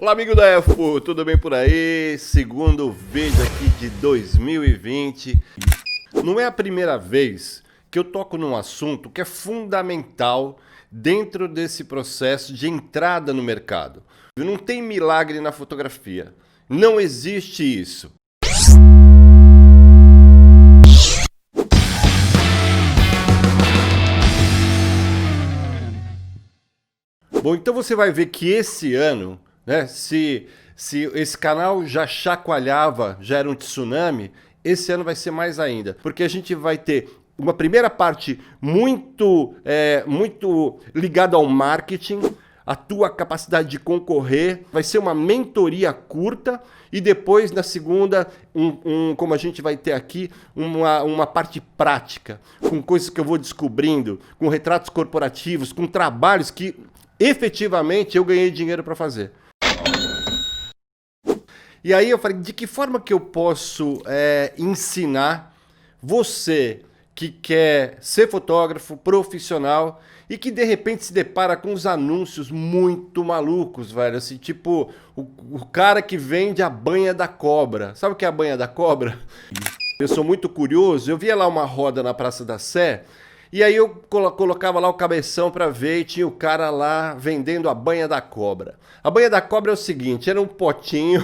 Olá, amigo da EFO, tudo bem por aí? Segundo vídeo aqui de 2020. Não é a primeira vez que eu toco num assunto que é fundamental dentro desse processo de entrada no mercado. Não tem milagre na fotografia. Não existe isso. Bom, então você vai ver que esse ano, né, se esse canal já chacoalhava, já era um tsunami, esse ano vai ser mais ainda. Porque a gente vai ter uma primeira parte muito ligada ao marketing, a tua capacidade de concorrer, vai ser uma mentoria curta e depois na segunda, como a gente vai ter aqui, uma parte prática, com coisas que eu vou descobrindo, com retratos corporativos, com trabalhos que efetivamente eu ganhei dinheiro para fazer. E aí eu falei, de que forma que eu posso ensinar você que quer ser fotógrafo profissional e que de repente se depara com uns anúncios muito malucos, velho, assim, tipo o cara que vende a banha da cobra. Sabe o que é a banha da cobra? Eu sou muito curioso, eu via lá uma roda na Praça da Sé, e aí eu colocava lá o cabeção para ver e tinha o cara lá vendendo a banha da cobra. A banha da cobra é o seguinte, era um potinho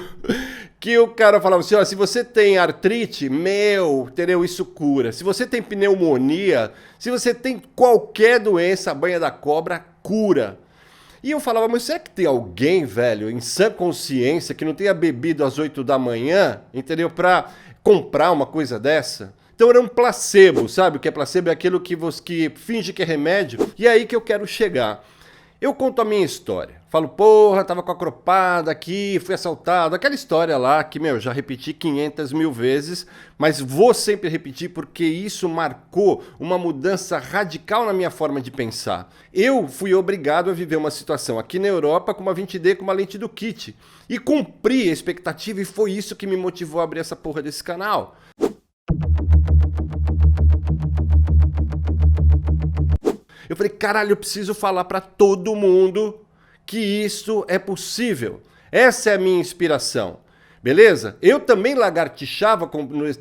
que o cara falava assim, ó, se você tem artrite, entendeu? Isso cura. Se você tem pneumonia, se você tem qualquer doença, a banha da cobra cura. E eu falava, mas será que tem alguém, velho, em sã consciência, que não tenha bebido às 8 da manhã, entendeu? Pra comprar uma coisa dessa? Então era um placebo, sabe? O que é placebo é aquilo que finge que é remédio. E é aí que eu quero chegar. Eu conto a minha história. Falo, porra, tava com a cropada aqui, fui assaltado. Aquela história lá que, já repeti 500 mil vezes, mas vou sempre repetir porque isso marcou uma mudança radical na minha forma de pensar. Eu fui obrigado a viver uma situação aqui na Europa com uma 20D com uma lente do kit. E cumpri a expectativa e foi isso que me motivou a abrir essa porra desse canal. Eu falei, caralho, eu preciso falar para todo mundo que isso é possível. Essa é a minha inspiração. Beleza? Eu também lagartixava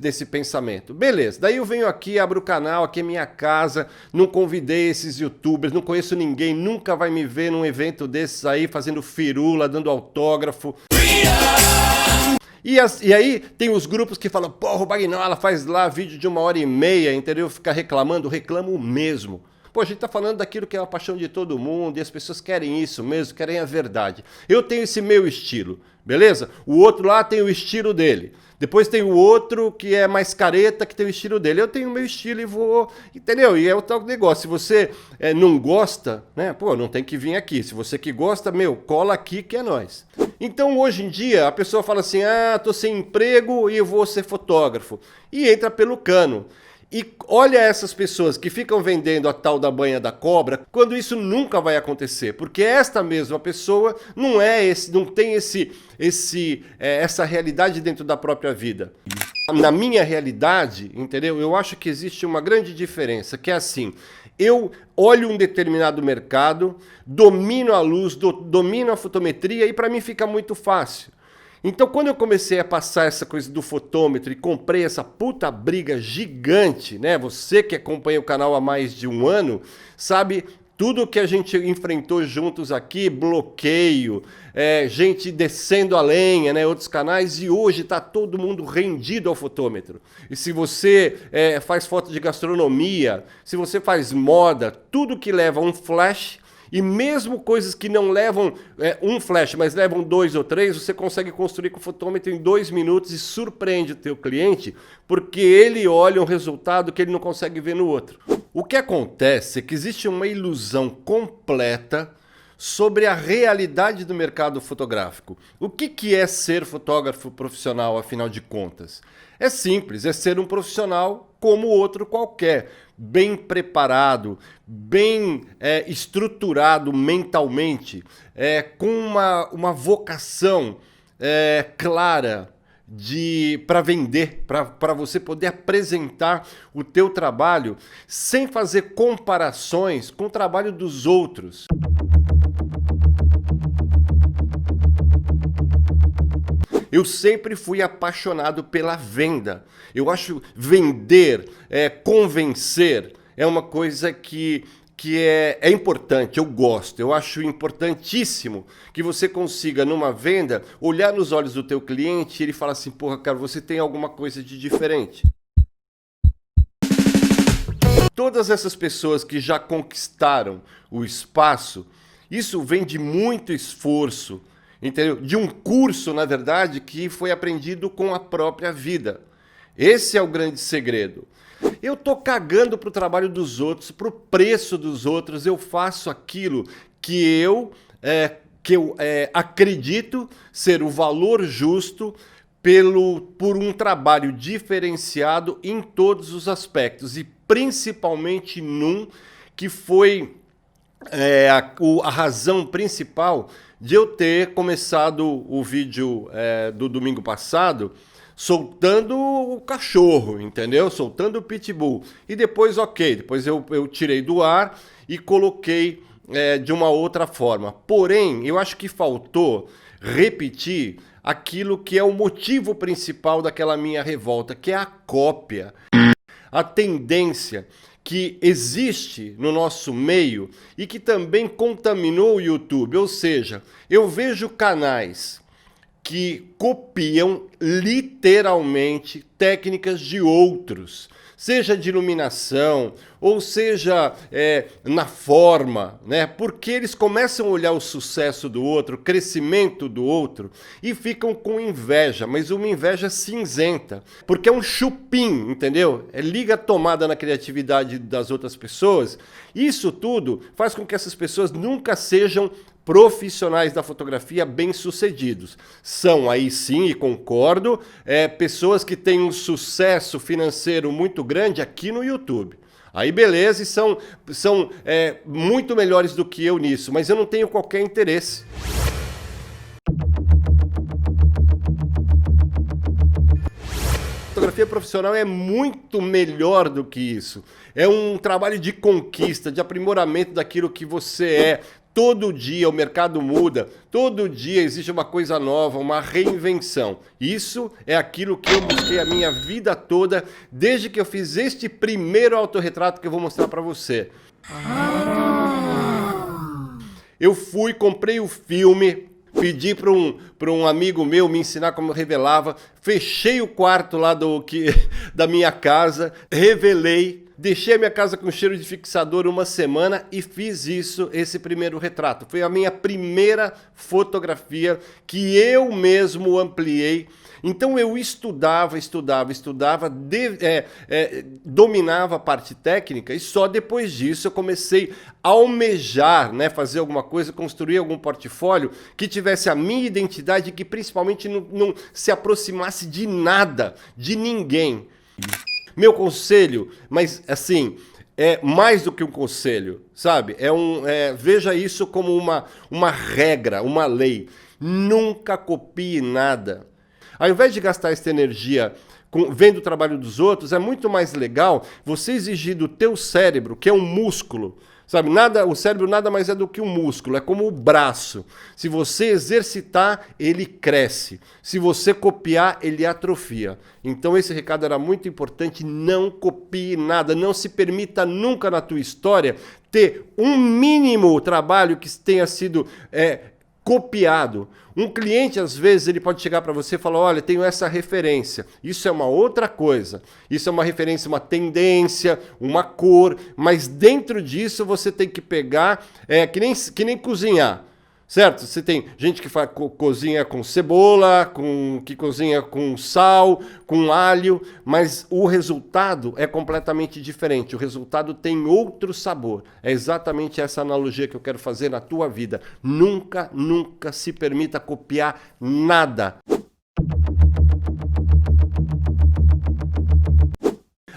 nesse pensamento. Beleza, daí eu venho aqui, abro o canal, aqui é minha casa, não convidei esses youtubers, não conheço ninguém, nunca vai me ver num evento desses aí, fazendo firula, dando autógrafo. E aí tem os grupos que falam, porra, o Bagnola faz lá vídeo de 1h30, entendeu? Fica reclamando, reclamo mesmo. Pô, a gente tá falando daquilo que é a paixão de todo mundo e as pessoas querem isso mesmo, querem a verdade. Eu tenho esse meu estilo, beleza? O outro lá tem o estilo dele. Depois tem o outro que é mais careta, que tem o estilo dele. Eu tenho o meu estilo e vou... Entendeu? E é o tal negócio. Se você não gosta, né? Pô, não tem que vir aqui. Se você que gosta, cola aqui que é nóis. Então, hoje em dia, a pessoa fala assim, tô sem emprego e eu vou ser fotógrafo. E entra pelo cano. E olha essas pessoas que ficam vendendo a tal da banha da cobra, quando isso nunca vai acontecer, porque esta mesma pessoa não tem essa realidade dentro da própria vida. Na minha realidade, entendeu? Eu acho que existe uma grande diferença, que é assim, eu olho um determinado mercado, domino a luz, domino a fotometria e para mim fica muito fácil. Então, quando eu comecei a passar essa coisa do fotômetro e comprei essa puta briga gigante, né? Você que acompanha o canal há mais de um ano, sabe tudo que a gente enfrentou juntos aqui, bloqueio, gente descendo a lenha, né? Outros canais, e hoje tá todo mundo rendido ao fotômetro. E se você faz foto de gastronomia, se você faz moda, tudo que leva um flash... E mesmo coisas que não levam um flash, mas levam 2 ou 3, você consegue construir com o fotômetro em 2 minutos e surpreende o teu cliente, porque ele olha um resultado que ele não consegue ver no outro. O que acontece é que existe uma ilusão completa sobre a realidade do mercado fotográfico. O que é ser fotógrafo profissional, afinal de contas? É simples, é ser um profissional como outro qualquer, bem preparado, bem estruturado mentalmente, com uma vocação clara para vender, para você poder apresentar o teu trabalho sem fazer comparações com o trabalho dos outros. eu sempre fui apaixonado pela venda. Eu acho vender, convencer, é uma coisa que é importante, eu gosto, eu acho importantíssimo que você consiga, numa venda, olhar nos olhos do teu cliente e ele fala assim, porra, cara, você tem alguma coisa de diferente. Todas essas pessoas que já conquistaram o espaço, isso vem de muito esforço, entendeu? De um curso, na verdade, que foi aprendido com a própria vida. Esse é o grande segredo. Eu tô cagando pro trabalho dos outros, pro preço dos outros, eu faço aquilo que eu acredito ser o valor justo por um trabalho diferenciado em todos os aspectos e principalmente num que foi a razão principal de eu ter começado o vídeo do domingo passado soltando o cachorro, entendeu? Soltando o pitbull. E depois, depois eu tirei do ar e coloquei de uma outra forma. Porém, eu acho que faltou repetir aquilo que é o motivo principal daquela minha revolta, que é a cópia. A tendência que existe no nosso meio e que também contaminou o YouTube. Ou seja, eu vejo canais que copiam literalmente técnicas de outros, seja de iluminação, ou seja na forma, né? Porque eles começam a olhar o sucesso do outro, o crescimento do outro e ficam com inveja, mas uma inveja cinzenta, porque é um chupim, entendeu? Liga a tomada na criatividade das outras pessoas. Isso tudo faz com que essas pessoas nunca sejam profissionais da fotografia bem-sucedidos. São aí sim, e concordo, pessoas que têm um sucesso financeiro muito grande aqui no YouTube. Aí beleza, e são muito melhores do que eu nisso, mas eu não tenho qualquer interesse. Fotografia profissional é muito melhor do que isso. É um trabalho de conquista, de aprimoramento daquilo que você é. Todo dia o mercado muda, todo dia existe uma coisa nova, uma reinvenção. Isso é aquilo que eu busquei a minha vida toda, desde que eu fiz este primeiro autorretrato que eu vou mostrar para você. Eu comprei o filme, pedi para um amigo meu me ensinar como eu revelava, fechei o quarto lá da minha casa, revelei, deixei a minha casa com cheiro de fixador uma semana e fiz esse primeiro retrato. Foi a minha primeira fotografia que eu mesmo ampliei. Então eu estudava, dominava a parte técnica e só depois disso eu comecei a almejar, né, fazer alguma coisa, construir algum portfólio que tivesse a minha identidade e que principalmente não se aproximasse de nada, de ninguém. Meu conselho, mas assim, é mais do que um conselho, sabe? Veja isso como uma regra, uma lei. Nunca copie nada. Ao invés de gastar essa energia vendo o trabalho dos outros, é muito mais legal você exigir do teu cérebro, que é um músculo, sabe? O cérebro nada mais é do que um músculo, é como o braço. Se você exercitar, ele cresce. Se você copiar, ele atrofia. Então esse recado era muito importante, não copie nada, não se permita nunca na tua história ter um mínimo trabalho que tenha sido copiado. Um cliente, às vezes, ele pode chegar para você e falar, olha, tenho essa referência. Isso é uma outra coisa. Isso é uma referência, uma tendência, uma cor, mas dentro disso você tem que pegar, que nem cozinhar. Certo? Você tem gente que cozinha com cebola, que cozinha com sal, com alho, mas o resultado é completamente diferente. O resultado tem outro sabor. É exatamente essa analogia que eu quero fazer na tua vida. Nunca, nunca se permita copiar nada.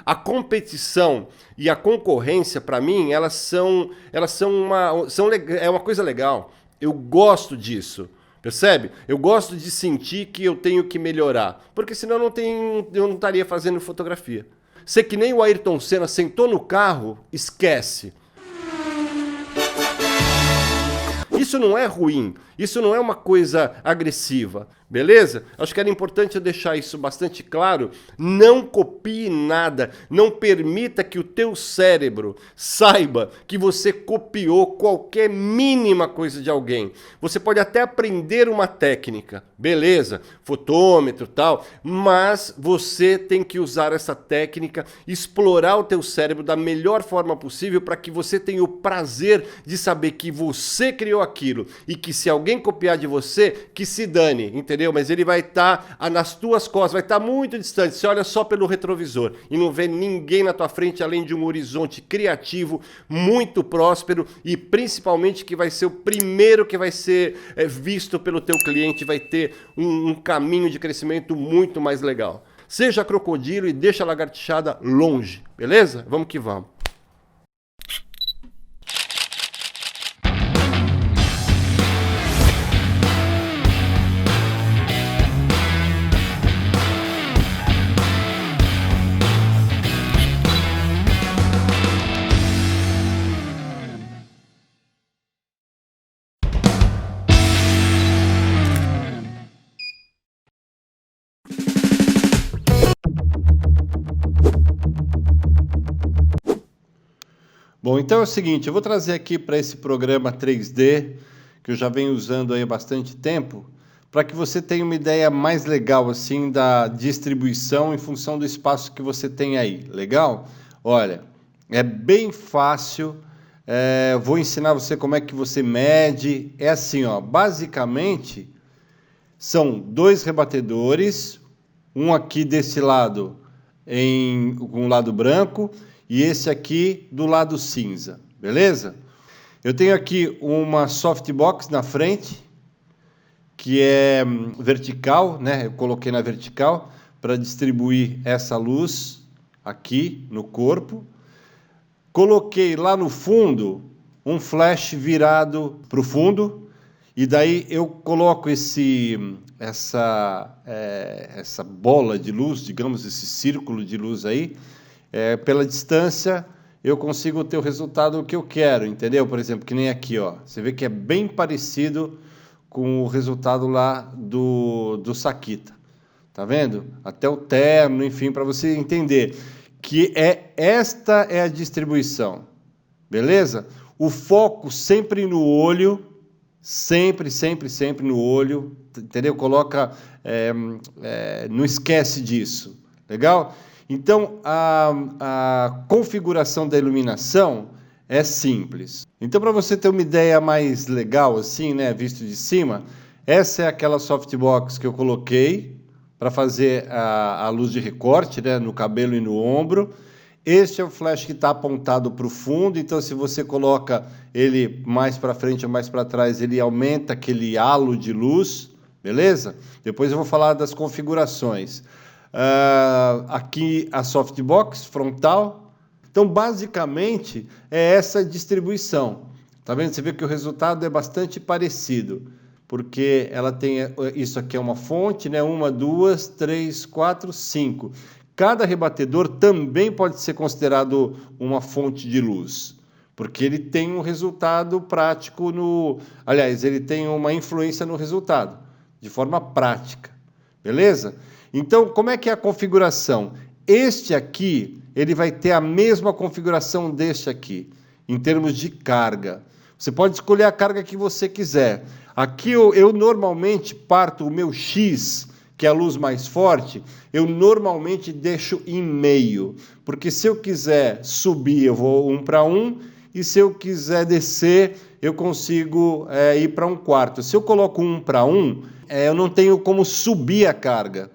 A competição e a concorrência, para mim, elas são uma coisa legal. Eu gosto disso, percebe? Eu gosto de sentir que eu tenho que melhorar, porque senão eu não estaria fazendo fotografia. Ser que nem o Ayrton Senna sentou no carro, esquece. Isso não é ruim, Isso não é uma coisa agressiva, beleza? Acho que era importante eu deixar isso bastante claro. Não copie nada, não permita que o teu cérebro saiba que você copiou qualquer mínima coisa de alguém. Você pode até aprender uma técnica, beleza, fotômetro e tal, mas você tem que usar essa técnica, explorar o teu cérebro da melhor forma possível para que você tenha o prazer de saber que você criou aquilo e que se alguém copiar de você, que se dane, entendeu? Mas ele vai estar nas tuas costas, vai estar muito distante. Você olha só pelo retrovisor e não vê ninguém na tua frente além de um horizonte criativo, muito próspero e principalmente que vai ser o primeiro que vai ser visto pelo teu cliente, vai ter um caminho de crescimento muito mais legal. Seja crocodilo e deixa a lagartixada longe, beleza? Vamos que vamos. Bom, então é o seguinte, eu vou trazer aqui para esse programa 3D, que eu já venho usando aí há bastante tempo, para que você tenha uma ideia mais legal assim da distribuição em função do espaço que você tem aí. Legal? Olha, é bem fácil, vou ensinar você como é que você mede. É assim, ó, basicamente são 2 rebatedores, um aqui desse lado com o lado branco, e esse aqui do lado cinza, beleza? Eu tenho aqui uma softbox na frente, que é vertical, né? Eu coloquei na vertical para distribuir essa luz aqui no corpo. Coloquei lá no fundo um flash virado para o fundo, e daí eu coloco essa bola de luz, digamos, esse círculo de luz aí, pela distância eu consigo ter o resultado que eu quero, entendeu? Por exemplo, que nem aqui, ó. Você vê que é bem parecido com o resultado lá do Saquita. Tá vendo? Até o terno, enfim, para você entender que esta é a distribuição. Beleza? O foco sempre no olho, sempre no olho, entendeu? Coloca, não esquece disso. Legal? Então, a configuração da iluminação é simples. Então, para você ter uma ideia mais legal, assim, né, visto de cima, essa é aquela softbox que eu coloquei para fazer a luz de recorte, né, no cabelo e no ombro. Este é o flash que está apontado para o fundo, então se você coloca ele mais para frente ou mais para trás, ele aumenta aquele halo de luz, beleza? Depois eu vou falar das configurações. Aqui a softbox frontal. Então, basicamente, é essa distribuição. Tá vendo? Você vê que o resultado é bastante parecido, porque ela tem isso aqui é uma fonte, né? 1, 2, 3, 4, 5. Cada rebatedor também pode ser considerado uma fonte de luz, porque ele tem um resultado prático aliás, ele tem uma influência no resultado, de forma prática. Beleza? Então, como é que é a configuração? Este aqui, ele vai ter a mesma configuração deste aqui, em termos de carga. Você pode escolher a carga que você quiser. Aqui eu normalmente parto o meu X, que é a luz mais forte, eu normalmente deixo em meio, porque se eu quiser subir, eu vou 1 para 1, e se eu quiser descer, eu consigo ir para 1/4. Se eu coloco 1 para 1, eu não tenho como subir a carga.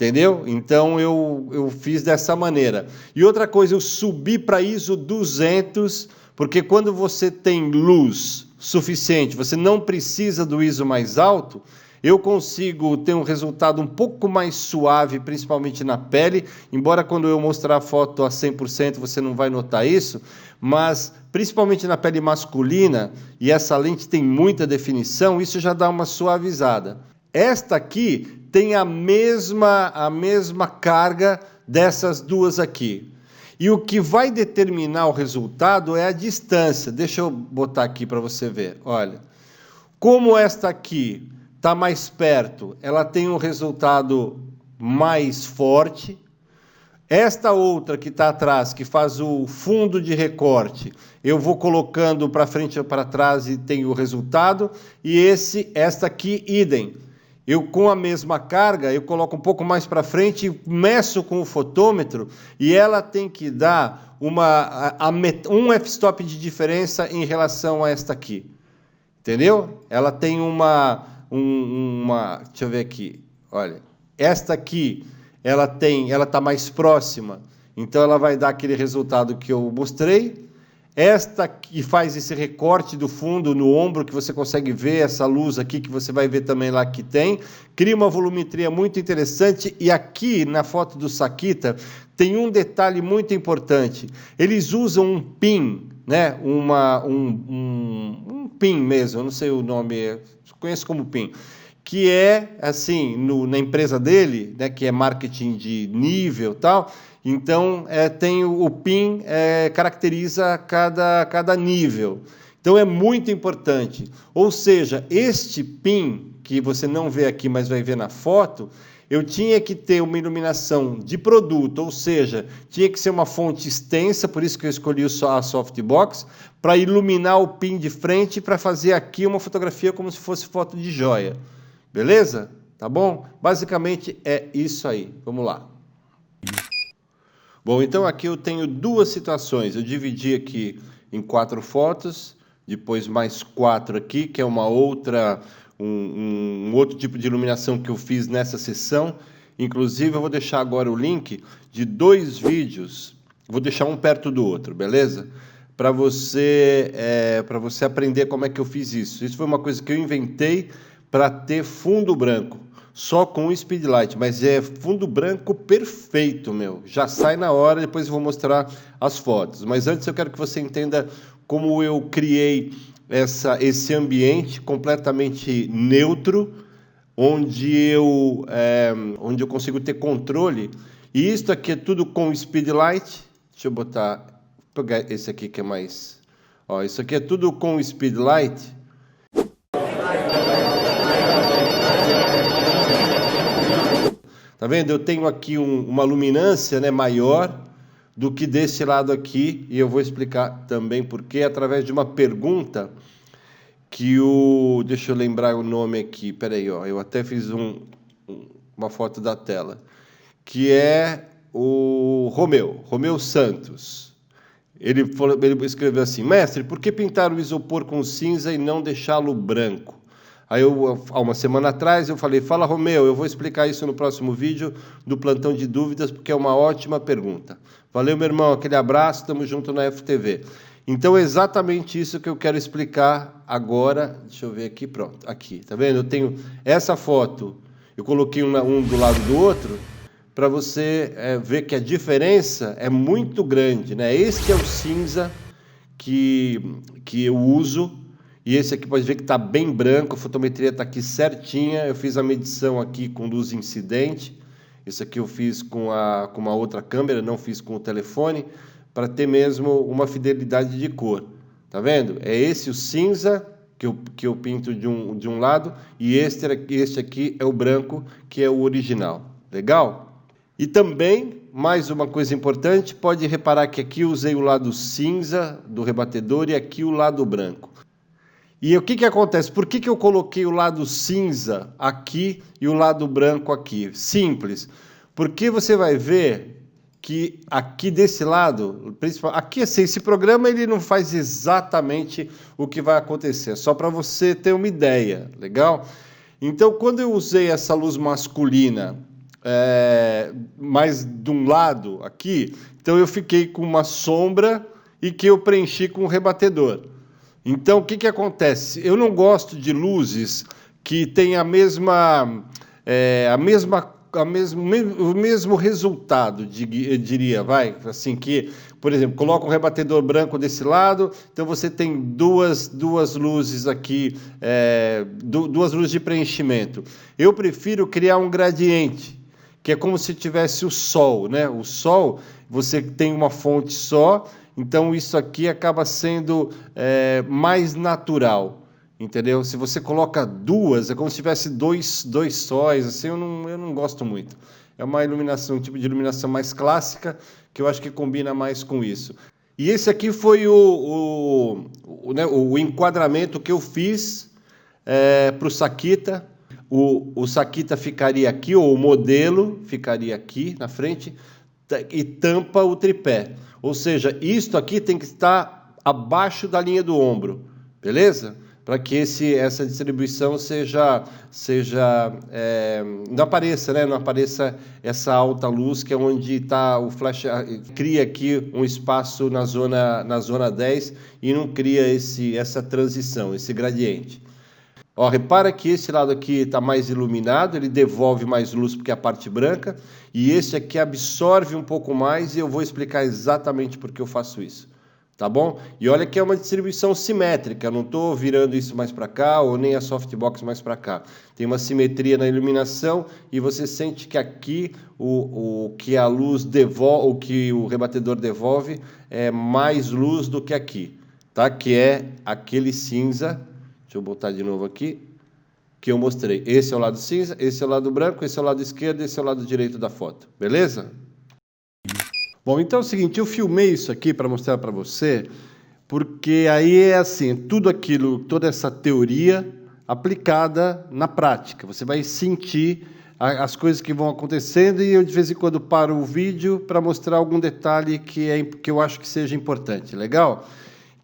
Entendeu? Então, eu fiz dessa maneira. E outra coisa, eu subi para ISO 200, porque quando você tem luz suficiente, você não precisa do ISO mais alto, eu consigo ter um resultado um pouco mais suave, principalmente na pele, embora quando eu mostrar a foto a 100% você não vai notar isso, mas principalmente na pele masculina, e essa lente tem muita definição, isso já dá uma suavizada. Esta aqui tem a mesma carga dessas duas aqui. E o que vai determinar o resultado é a distância. Deixa eu botar aqui para você ver. Olha, Como esta aqui está mais perto, ela tem um resultado mais forte. Esta outra que está atrás, que faz o fundo de recorte, eu vou colocando para frente ou para trás e tem o resultado. E esta aqui, idem. Eu, com a mesma carga, eu coloco um pouco mais para frente e meço com o fotômetro e ela tem que dar um f-stop de diferença em relação a esta aqui. Entendeu? Ela tem deixa eu ver aqui, olha, esta aqui, ela está mais próxima, então ela vai dar aquele resultado que eu mostrei. Esta que faz esse recorte do fundo no ombro, que você consegue ver essa luz aqui, que você vai ver também lá que tem, cria uma volumetria muito interessante. E aqui na foto do Sakita tem um detalhe muito importante. Eles usam um pin, né? Um pin mesmo, eu não sei o nome, conheço como pin, que é assim, na empresa dele, né, que é marketing de nível e tal. Então, tem o PIN, caracteriza cada nível. Então, é muito importante. Ou seja, este PIN, que você não vê aqui, mas vai ver na foto, eu tinha que ter uma iluminação de produto, ou seja, tinha que ser uma fonte extensa, por isso que eu escolhi a softbox, para iluminar o PIN de frente, para fazer aqui uma fotografia como se fosse foto de joia. Beleza? Tá bom? Basicamente é isso aí. Vamos lá. Bom, então aqui eu tenho duas situações. Eu dividi aqui em 4 fotos, depois mais 4 aqui, que é uma outra, um outro tipo de iluminação que eu fiz nessa sessão. Inclusive, eu vou deixar agora o link de 2 vídeos, vou deixar um perto do outro, beleza? Para você aprender como é que eu fiz isso. Isso foi uma coisa que eu inventei para ter fundo branco. Só com o Speedlight, mas é fundo branco perfeito, meu. Já sai na hora, depois eu vou mostrar as fotos. Mas antes eu quero que você entenda como eu criei esse ambiente completamente neutro, onde eu consigo ter controle. E isso aqui é tudo com o Speedlight. Deixa eu pegar esse aqui que é mais... Ó, isso aqui é tudo com o Speedlight. Tá vendo? Eu tenho aqui uma luminância, né, maior do que desse lado aqui, e eu vou explicar também porquê, através de uma pergunta que deixa eu lembrar o nome aqui, peraí, ó, eu até fiz uma foto da tela, que é o Romeu Santos. Ele escreveu assim: mestre, por que pintar o isopor com cinza e não deixá-lo branco? Aí, há uma semana atrás, eu falei, fala, Romeu, eu vou explicar isso no próximo vídeo do Plantão de Dúvidas, porque é uma ótima pergunta. Valeu, meu irmão, aquele abraço, estamos juntos na FTV. Então, é exatamente isso que eu quero explicar agora. Deixa eu ver aqui, pronto, aqui, tá vendo? Eu tenho essa foto, eu coloquei um do lado do outro, para você ver que a diferença é muito grande, né? Este é o cinza que eu uso. E esse aqui pode ver que está bem branco, a fotometria está aqui certinha. Eu fiz a medição aqui com luz incidente. Isso aqui eu fiz com uma outra câmera, não fiz com o telefone, para ter mesmo uma fidelidade de cor. Tá vendo? É esse o cinza que eu pinto de um lado, e este aqui é o branco, que é o original. Legal? E também, mais uma coisa importante, pode reparar que aqui eu usei o lado cinza do rebatedor e aqui o lado branco. E o que acontece? Por que eu coloquei o lado cinza aqui e o lado branco aqui? Simples. Porque você vai ver que aqui desse lado, aqui assim, esse programa ele não faz exatamente o que vai acontecer, só para você ter uma ideia, legal? Então, quando eu usei essa luz masculina mais de um lado aqui, então eu fiquei com uma sombra e que eu preenchi com o rebatedor. Então, o que acontece? Eu não gosto de luzes que têm o mesmo resultado, eu diria, assim que, por exemplo, coloca um rebatedor branco desse lado, então você tem duas luzes aqui, duas luzes de preenchimento. Eu prefiro criar um gradiente, que é como se tivesse o sol, né? O sol, você tem uma fonte só. Então, isso aqui acaba sendo mais natural. entendeu? Se você coloca duas, é como se tivesse dois sóis, assim, eu não gosto muito. É uma iluminação, um tipo de iluminação mais clássica, que eu acho que combina mais com isso. E esse aqui foi o enquadramento que eu fiz para o Sakita. O Sakita ficaria aqui, ou o modelo ficaria aqui na frente, e tampa o tripé. Ou seja, isto aqui tem que estar abaixo da linha do ombro, beleza? Para que essa distribuição não apareça, né? Não apareça essa alta luz, que é onde está o flash, cria aqui um espaço na zona 10 e não cria essa transição, esse gradiente. Ó, repara que esse lado aqui está mais iluminado, ele devolve mais luz porque é a parte branca, e esse aqui absorve um pouco mais, e eu vou explicar exatamente por que eu faço isso. Tá bom? E olha que é uma distribuição simétrica, eu não estou virando isso mais para cá ou nem a softbox mais para cá. Tem uma simetria na iluminação e você sente que aqui o que a luz devolve, o que o rebatedor devolve é mais luz do que aqui, tá? Que é aquele cinza, deixa eu botar de novo aqui, que eu mostrei. Esse é o lado cinza, esse é o lado branco, esse é o lado esquerdo, esse é o lado direito da foto, beleza? Bom, então é o seguinte, eu filmei isso aqui para mostrar para você, porque aí é assim, tudo aquilo, toda essa teoria aplicada na prática. Você vai sentir as coisas que vão acontecendo, e eu de vez em quando paro o vídeo para mostrar algum detalhe que eu acho que seja importante, legal?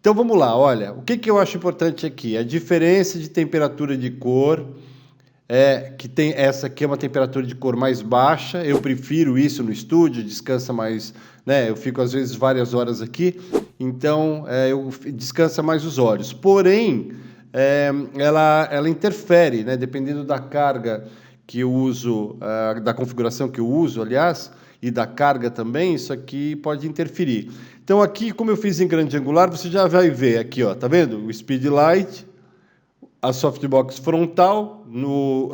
Então vamos lá, olha, o que eu acho importante aqui? A diferença de temperatura de cor, que tem essa aqui é uma temperatura de cor mais baixa, eu prefiro isso no estúdio, descansa mais, né? Eu fico às vezes várias horas aqui, então descansa mais os olhos. Porém, ela interfere, né? Dependendo da carga que eu uso, da configuração que eu uso, aliás, e da carga também, isso aqui pode interferir. Então aqui, como eu fiz em grande angular, você já vai ver aqui, ó, tá vendo? O speed light, a softbox frontal, no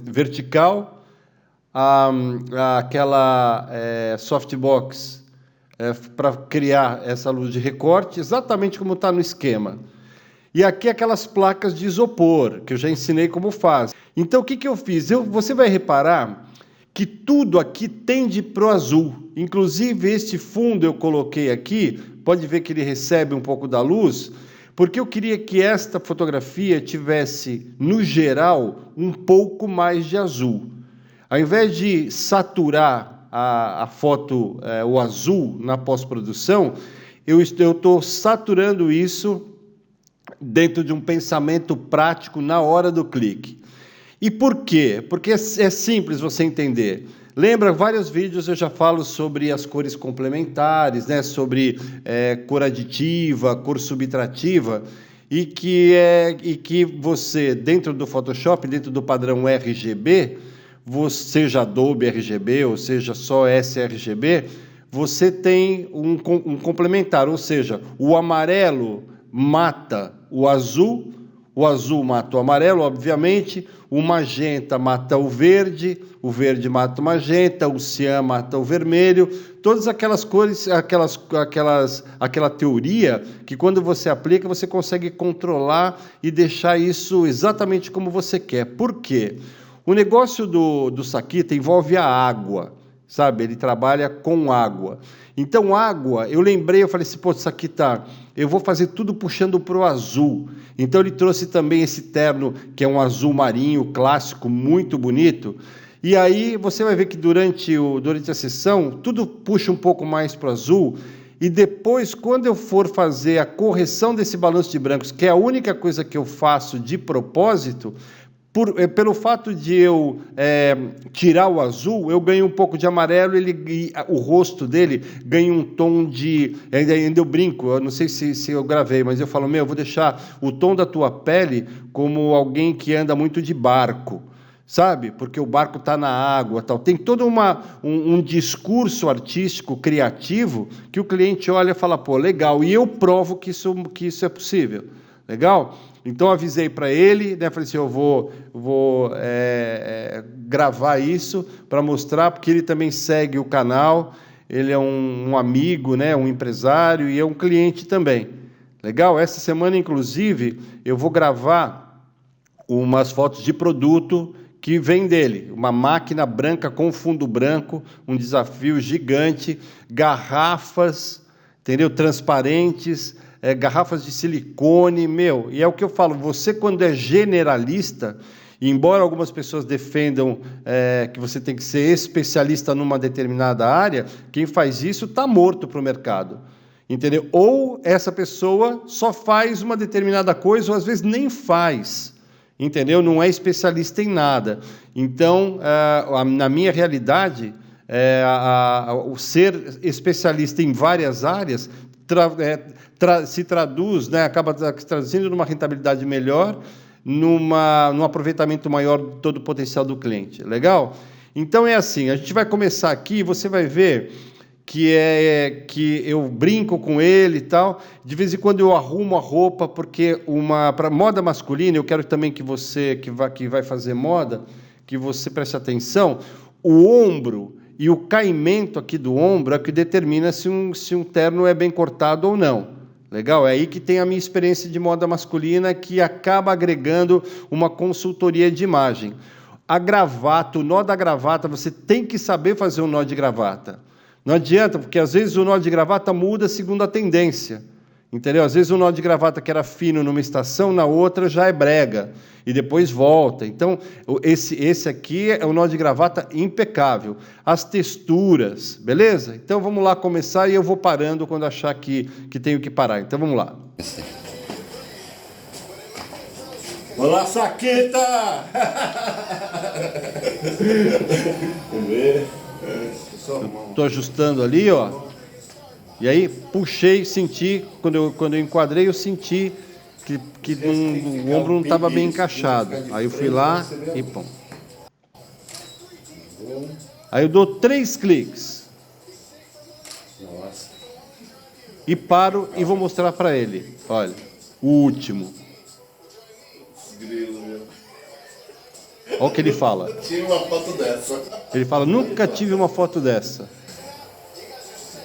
vertical, aquela softbox para criar essa luz de recorte, exatamente como está no esquema. E aqui aquelas placas de isopor, que eu já ensinei como faz. Então o que eu fiz? Você vai reparar que tudo aqui tende para o azul. Inclusive este fundo eu coloquei aqui, pode ver que ele recebe um pouco da luz, porque eu queria que esta fotografia tivesse, no geral, um pouco mais de azul. Ao invés de saturar a foto, o azul, na pós-produção, eu estou saturando isso dentro de um pensamento prático na hora do clique. E por quê? Porque é simples você entender. Lembra, vários vídeos eu já falo sobre as cores complementares, né? Sobre cor aditiva, cor subtrativa, e que você, dentro do Photoshop, dentro do padrão RGB, seja Adobe RGB ou seja só sRGB, você tem um complementar, ou seja, o amarelo mata o azul mata o amarelo, obviamente, o magenta mata o verde mata o magenta, o cian mata o vermelho, todas aquelas cores, aquela teoria que quando você aplica, você consegue controlar e deixar isso exatamente como você quer. Por quê? O negócio do Sakita envolve a água, sabe? Ele trabalha com água. Então, água, eu falei assim, pô, Sakita, eu vou fazer tudo puxando para o azul. Então, ele trouxe também esse terno, que é um azul marinho, clássico, muito bonito. E aí, você vai ver que durante a sessão, tudo puxa um pouco mais para o azul. E depois, quando eu for fazer a correção desse balanço de brancos, que é a única coisa que eu faço de propósito, pelo fato de eu tirar o azul, eu ganho um pouco de amarelo, o rosto dele ganha um tom de... Ainda eu brinco, eu não sei se eu gravei, mas eu falo, eu vou deixar o tom da tua pele como alguém que anda muito de barco, sabe? Porque o barco está na água, tal. Tem todo um discurso artístico, criativo, que o cliente olha e fala, pô, legal, e eu provo que isso é possível, legal? Então, avisei para ele, né? Falei assim, eu vou gravar isso para mostrar, porque ele também segue o canal, ele é um amigo, né? Um empresário e é um cliente também, Legal? Essa semana, inclusive, eu vou gravar umas fotos de produto que vem dele. Uma máquina branca com fundo branco, um desafio gigante, garrafas, entendeu? Transparentes, garrafas de silicone, meu. E é o que eu falo, você quando é generalista, e embora algumas pessoas defendam que você tem que ser especialista numa determinada área, quem faz isso está morto para o mercado. Entendeu? Ou essa pessoa só faz uma determinada coisa, ou às vezes nem faz. Entendeu? Não é especialista em nada. Então, na minha realidade, o ser especialista em várias áreas se traduz, né, acaba se traduzindo numa rentabilidade melhor, num aproveitamento maior de todo o potencial do cliente. Legal? Então é assim, a gente vai começar aqui, você vai ver que eu brinco com ele e tal. De vez em quando eu arrumo a roupa, porque para moda masculina, eu quero também que você, que vai fazer moda, que você preste atenção, o ombro e o caimento aqui do ombro é o que determina se um terno é bem cortado ou não. Legal? É aí que tem a minha experiência de moda masculina, que acaba agregando uma consultoria de imagem. A gravata, o nó da gravata, você tem que saber fazer um nó de gravata. Não adianta, porque às vezes o nó de gravata muda segundo a tendência. Entendeu? Às vezes o nó de gravata que era fino numa estação, na outra já é brega. E depois volta. Então, esse aqui é o nó de gravata impecável. As texturas, beleza? Então, vamos lá começar e eu vou parando quando achar que tenho que parar. Então, vamos lá. Olá, Saqueta! Vamos ver. Estou ajustando ali, ó. E aí, puxei, senti, quando eu enquadrei, eu senti que o ombro não estava bem encaixado. Aí eu fui lá e pum. Aí eu dou 3 cliques. E paro e vou mostrar para ele. Olha, o último. Olha o que ele fala. Tive uma foto dessa. Ele fala, nunca tive uma foto dessa.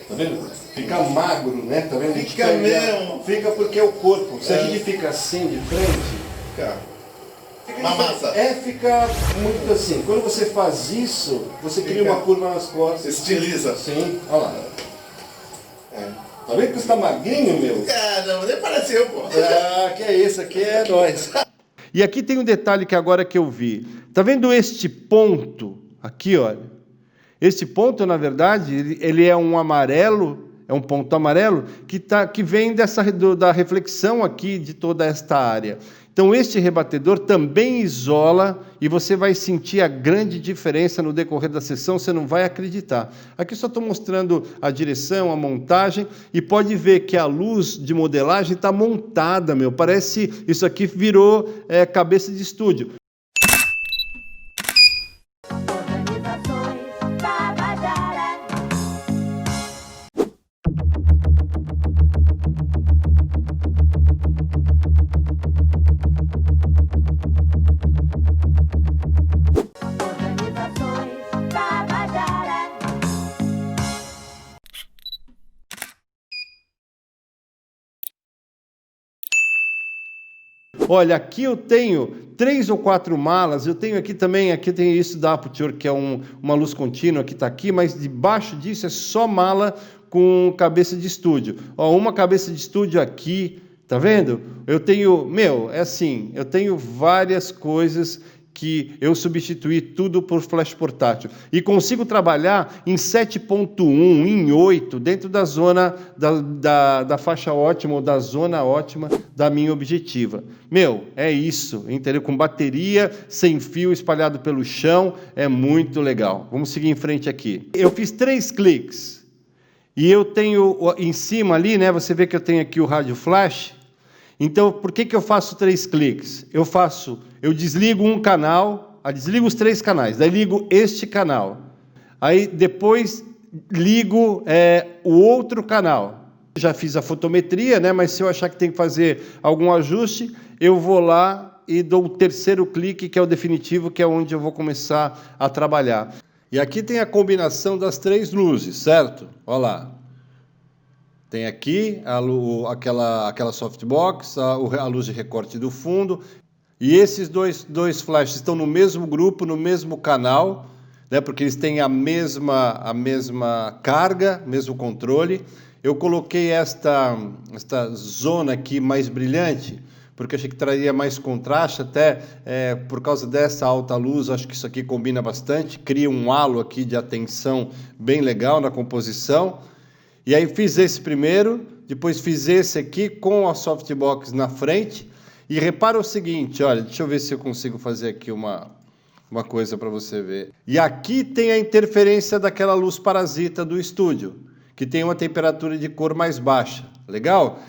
Tá vendo? Fica magro, né? Tá vendo? Fica mesmo. Fica porque é o corpo. Se a gente fica assim de frente, Fica uma massa. Fica muito assim. Quando você faz isso, você cria uma curva nas costas. Estiliza. Sim, olha lá. Tá vendo que você tá magrinho, meu? Caramba, nem pareceu, pô. Que é isso, aqui é nóis. E aqui tem um detalhe que agora que eu vi. Tá vendo este ponto aqui, olha? Este ponto, na verdade, ele é um amarelo, é um ponto amarelo que vem da reflexão aqui de toda esta área. Então, este rebatedor também isola e você vai sentir a grande diferença no decorrer da sessão, você não vai acreditar. Aqui só estou mostrando a direção, a montagem, e pode ver que a luz de modelagem está montada, meu. Parece, isso aqui virou cabeça de estúdio. Olha, aqui eu tenho 3 ou 4 malas, eu tenho aqui também, aqui tem isso da Aputure, que é uma luz contínua que está aqui, mas debaixo disso é só mala com cabeça de estúdio. Ó, uma cabeça de estúdio aqui, tá vendo? Eu tenho, é assim, eu tenho várias coisas que eu substituí tudo por flash portátil. E consigo trabalhar em 7.1, em 8, dentro da zona da faixa ótima ou da zona ótima da minha objetiva. É isso, entendeu? Com bateria, sem fio espalhado pelo chão, é muito legal. Vamos seguir em frente aqui. Eu fiz 3 cliques. E eu tenho em cima ali, né? Você vê que eu tenho aqui o rádio flash. Então, por que eu faço 3 cliques? Eu desligo um canal, desligo os 3 canais, daí ligo este canal. Aí depois ligo o outro canal. Já fiz a fotometria, né? Mas se eu achar que tem que fazer algum ajuste, eu vou lá e dou o 3º clique, que é o definitivo, que é onde eu vou começar a trabalhar. E aqui tem a combinação das 3 luzes, certo? Olha lá. Tem aqui aquela softbox, a luz de recorte do fundo. E esses dois flashes estão no mesmo grupo, no mesmo canal, né, porque eles têm a mesma carga, mesmo controle. Eu coloquei esta zona aqui mais brilhante, porque achei que traria mais contraste, até por causa dessa alta luz, acho que isso aqui combina bastante, cria um halo aqui de atenção bem legal na composição. E aí fiz esse primeiro, depois fiz esse aqui com a softbox na frente, e repara o seguinte, olha, deixa eu ver se eu consigo fazer aqui uma coisa para você ver. E aqui tem a interferência daquela luz parasita do estúdio, que tem uma temperatura de cor mais baixa, legal?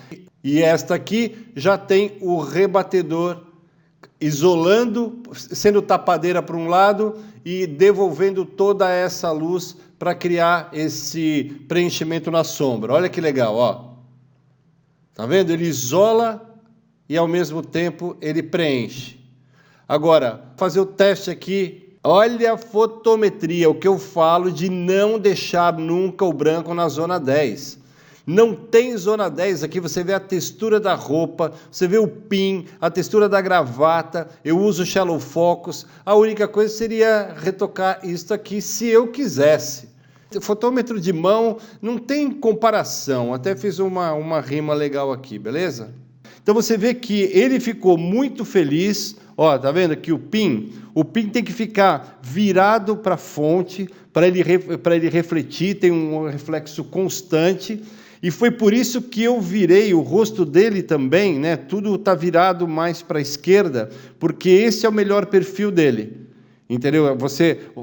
E esta aqui já tem o rebatedor isolando, sendo tapadeira para um lado e devolvendo toda essa luz para criar esse preenchimento na sombra. Olha que legal, ó. Tá vendo? Ele isola e ao mesmo tempo ele preenche. Agora, fazer o teste aqui. Olha a fotometria, o que eu falo de não deixar nunca o branco na zona 10. Não tem zona 10 aqui, você vê a textura da roupa, você vê o pin, a textura da gravata, eu uso shallow focus, a única coisa seria retocar isso aqui se eu quisesse. Fotômetro de mão não tem comparação, até fiz uma rima legal aqui, beleza? Então você vê que ele ficou muito feliz, ó, tá vendo aqui o pin tem que ficar virado para a fonte, para ele refletir, tem um reflexo constante. E foi por isso que eu virei o rosto dele também, né? Tudo está virado mais para a esquerda, porque esse é o melhor perfil dele. Entendeu?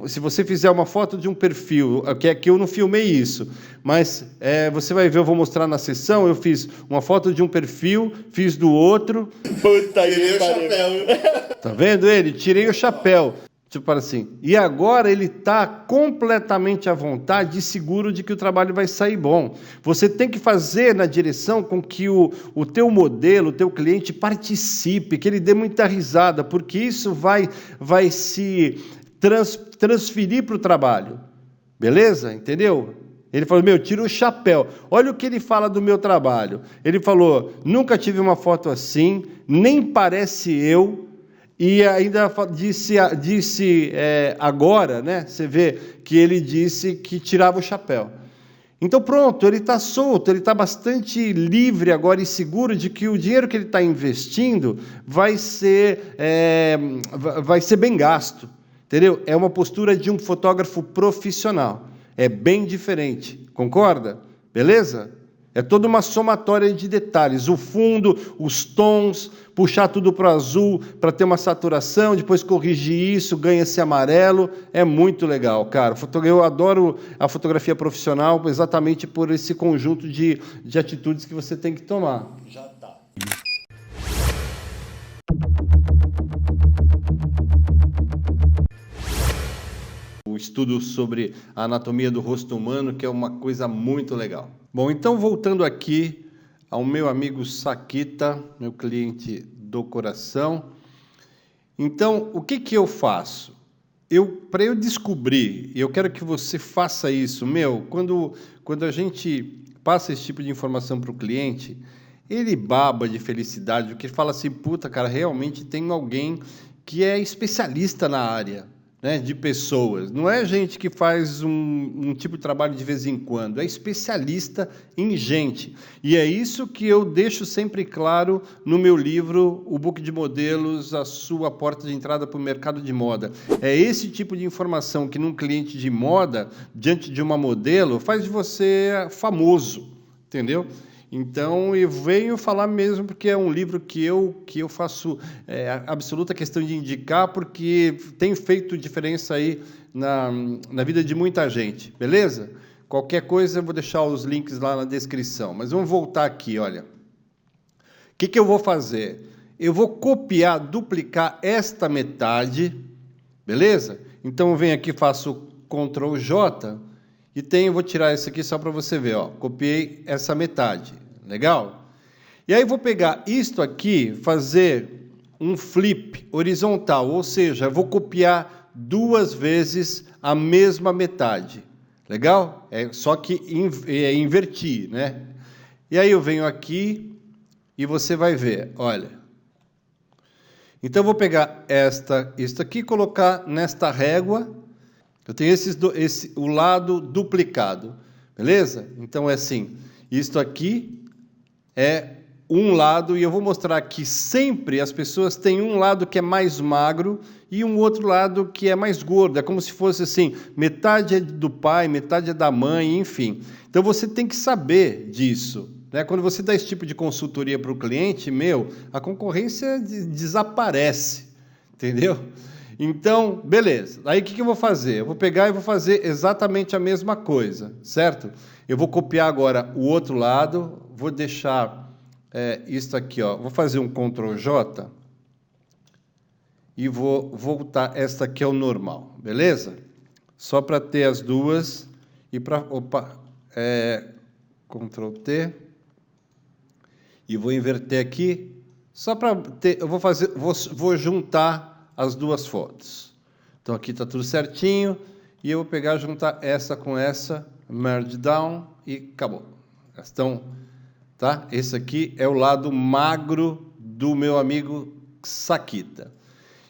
Se você fizer uma foto de um perfil, que eu não filmei isso, mas você vai ver, eu vou mostrar na sessão, eu fiz uma foto de um perfil, fiz do outro. Puta, tirei o chapéu. Tá vendo ele? Tirei o chapéu. Tipo assim. E agora ele está completamente à vontade e seguro de que o trabalho vai sair bom. Você tem que fazer na direção com que o teu modelo, o teu cliente participe, que ele dê muita risada, porque isso vai se transferir para o trabalho. Beleza? Entendeu? Ele falou, tira o chapéu. Olha o que ele fala do meu trabalho. Ele falou, nunca tive uma foto assim, nem parece eu. E ainda disse agora, né? Você vê que ele disse que tirava o chapéu. Então pronto, ele está solto, ele está bastante livre agora e seguro de que o dinheiro que ele está investindo vai ser bem gasto. Entendeu? É uma postura de um fotógrafo profissional. É bem diferente. Concorda? Beleza? É toda uma somatória de detalhes, o fundo, os tons, puxar tudo para o azul para ter uma saturação, depois corrigir isso, ganha esse amarelo, é muito legal, cara. Eu adoro a fotografia profissional exatamente por esse conjunto de atitudes que você tem que tomar. Já tá. O estudo sobre a anatomia do rosto humano, que é uma coisa muito legal. Bom, então voltando aqui ao meu amigo Saquita, meu cliente do coração. Então, o que eu faço? Para eu descobrir, e eu quero que você faça isso, quando a gente passa esse tipo de informação para o cliente, ele baba de felicidade, porque ele fala assim, puta, cara, realmente tem alguém que é especialista na área, né, de pessoas. Não é gente que faz um tipo de trabalho de vez em quando, é especialista em gente. E é isso que eu deixo sempre claro no meu livro, O Book de Modelos, a sua porta de entrada para o mercado de moda. É esse tipo de informação que num cliente de moda, diante de uma modelo, faz de você famoso, entendeu? Então, eu venho falar mesmo porque é um livro que eu faço absoluta questão de indicar, porque tem feito diferença aí na vida de muita gente, beleza? Qualquer coisa, eu vou deixar os links lá na descrição. Mas vamos voltar aqui, olha. O que eu vou fazer? Eu vou copiar, duplicar esta metade, beleza? Então, eu venho aqui, faço Ctrl J e vou tirar isso aqui só para você ver, ó. Copiei essa metade. Legal? E aí vou pegar isto aqui, fazer um flip horizontal, ou seja, eu vou copiar 2 vezes a mesma metade. Legal? Só que invertir, né? E aí eu venho aqui e você vai ver, olha. Então eu vou pegar isto aqui e colocar nesta régua. Eu tenho o lado duplicado, beleza? Então é assim, isto aqui é um lado, e eu vou mostrar que sempre as pessoas têm um lado que é mais magro e um outro lado que é mais gordo. É como se fosse assim, metade é do pai, metade é da mãe, enfim. Então você tem que saber disso, né? Quando você dá esse tipo de consultoria para o cliente, a concorrência desaparece, entendeu? Então, beleza. Aí o que eu vou fazer? Eu vou pegar e vou fazer exatamente a mesma coisa, certo? Eu vou copiar agora o outro lado, vou deixar isso aqui, ó. Vou fazer um Ctrl J e vou voltar. Esta aqui é o normal, beleza? Só para ter as duas e para Ctrl T e vou inverter aqui só para ter. Eu vou juntar as duas fotos. Então aqui está tudo certinho e eu vou pegar, juntar essa com essa, merge down e acabou. Então, tá? Esse aqui é o lado magro do meu amigo Saquita.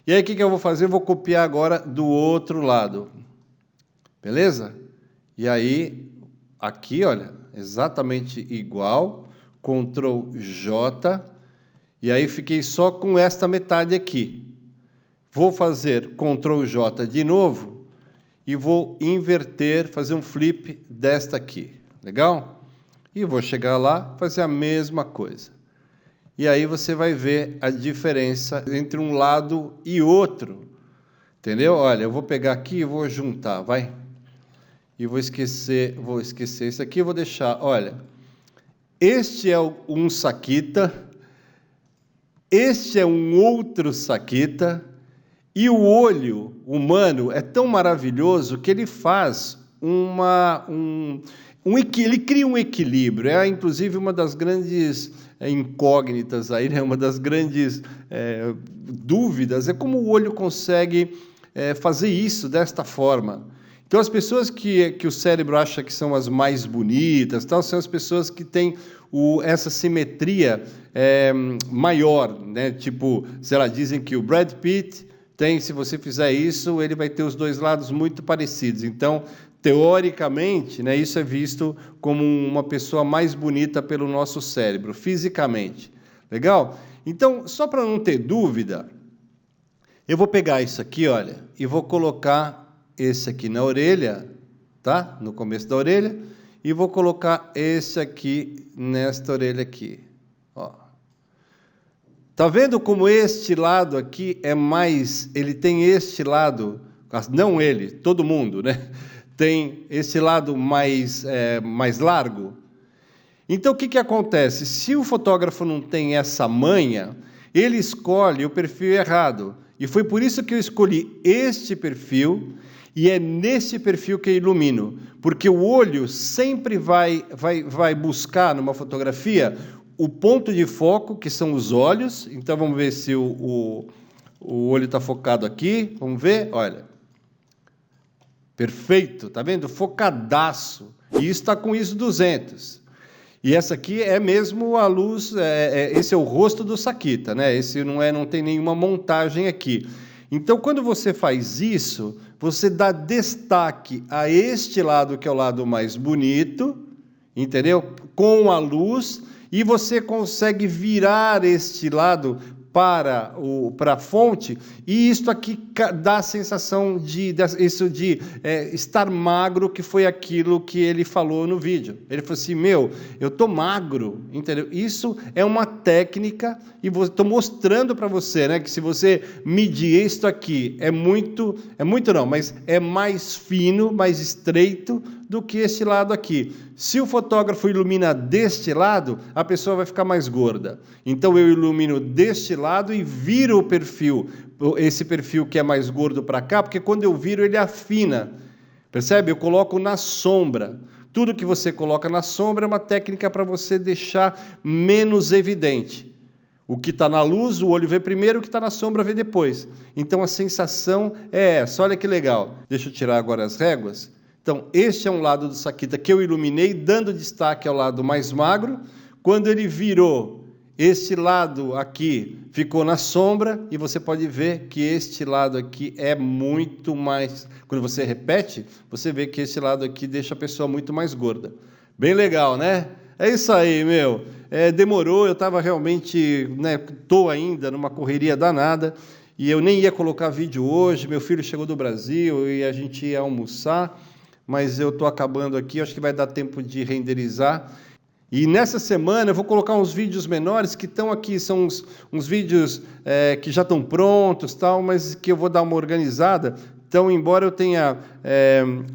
E aí, o que eu vou fazer? Eu vou copiar agora do outro lado. Beleza? E aí, aqui, olha, exatamente igual. Ctrl J. E aí, fiquei só com esta metade aqui. Vou fazer Ctrl J de novo. E vou inverter, fazer um flip desta aqui. Legal? E vou chegar lá, fazer a mesma coisa. E aí você vai ver a diferença entre um lado e outro. Entendeu? Olha, eu vou pegar aqui e vou juntar, vai. E vou esquecer isso aqui, vou deixar, olha. Este é um Saquita, este é um outro Saquita, e o olho humano é tão maravilhoso que ele faz ele cria um equilíbrio, inclusive uma das grandes incógnitas aí, né? Uma das grandes dúvidas é como o olho consegue fazer isso desta forma. Então as pessoas que o cérebro acha que são as mais bonitas, tal, são as pessoas que têm essa simetria maior, né? Tipo, sei lá, dizem que o Brad Pitt tem, se você fizer isso, ele vai ter os dois lados muito parecidos. Então, teoricamente, né, isso é visto como uma pessoa mais bonita pelo nosso cérebro, fisicamente. Legal? Então, só para não ter dúvida, eu vou pegar isso aqui, olha, e vou colocar esse aqui na orelha, tá? No começo da orelha, e vou colocar esse aqui nesta orelha aqui, ó. Tá vendo como este lado aqui é mais, ele tem este lado, não ele, todo mundo, né? Tem esse lado mais largo. Então, o que acontece? Se o fotógrafo não tem essa manha, ele escolhe o perfil errado. E foi por isso que eu escolhi este perfil, e é nesse perfil que eu ilumino. Porque o olho sempre vai buscar, numa fotografia, o ponto de foco, que são os olhos. Então, vamos ver se o olho está focado aqui. Vamos ver, olha. Perfeito, tá vendo? Focadaço. E isso está com ISO 200. E essa aqui é mesmo a luz, esse é o rosto do Saquita, né? Esse não tem nenhuma montagem aqui. Então, quando você faz isso, você dá destaque a este lado, que é o lado mais bonito, entendeu? Com a luz, e você consegue virar este lado para a fonte, e isto aqui dá a sensação de estar magro, que foi aquilo que ele falou no vídeo. Ele falou assim, eu tô magro, entendeu? Isso é uma técnica, e estou mostrando para você, né, que se você medir isto aqui, mas é mais fino, mais estreito do que este lado aqui. Se o fotógrafo ilumina deste lado, a pessoa vai ficar mais gorda. Então eu ilumino deste lado e viro o perfil, esse perfil que é mais gordo para cá, porque quando eu viro ele afina. Percebe? Eu coloco na sombra. Tudo que você coloca na sombra é uma técnica para você deixar menos evidente. O que está na luz, o olho vê primeiro, o que está na sombra vê depois. Então a sensação é essa. Olha que legal. Deixa eu tirar agora as réguas. Então, este é um lado do Saquita que eu iluminei, dando destaque ao lado mais magro, Quando ele virou, este lado aqui ficou na sombra e você pode ver que este lado aqui é muito mais... Quando você repete, você vê que este lado aqui deixa a pessoa muito mais gorda. Bem legal, né? É isso aí, meu. Demorou, eu estava realmente... Estou ainda numa correria danada e eu nem ia colocar vídeo hoje. Meu filho chegou do Brasil e a gente ia almoçar, mas eu estou acabando aqui, acho que vai dar tempo de renderizar. E nessa semana eu vou colocar uns vídeos menores que estão aqui, são uns vídeos que já estão prontos, tal, mas que eu vou dar uma organizada. Então, embora eu tenha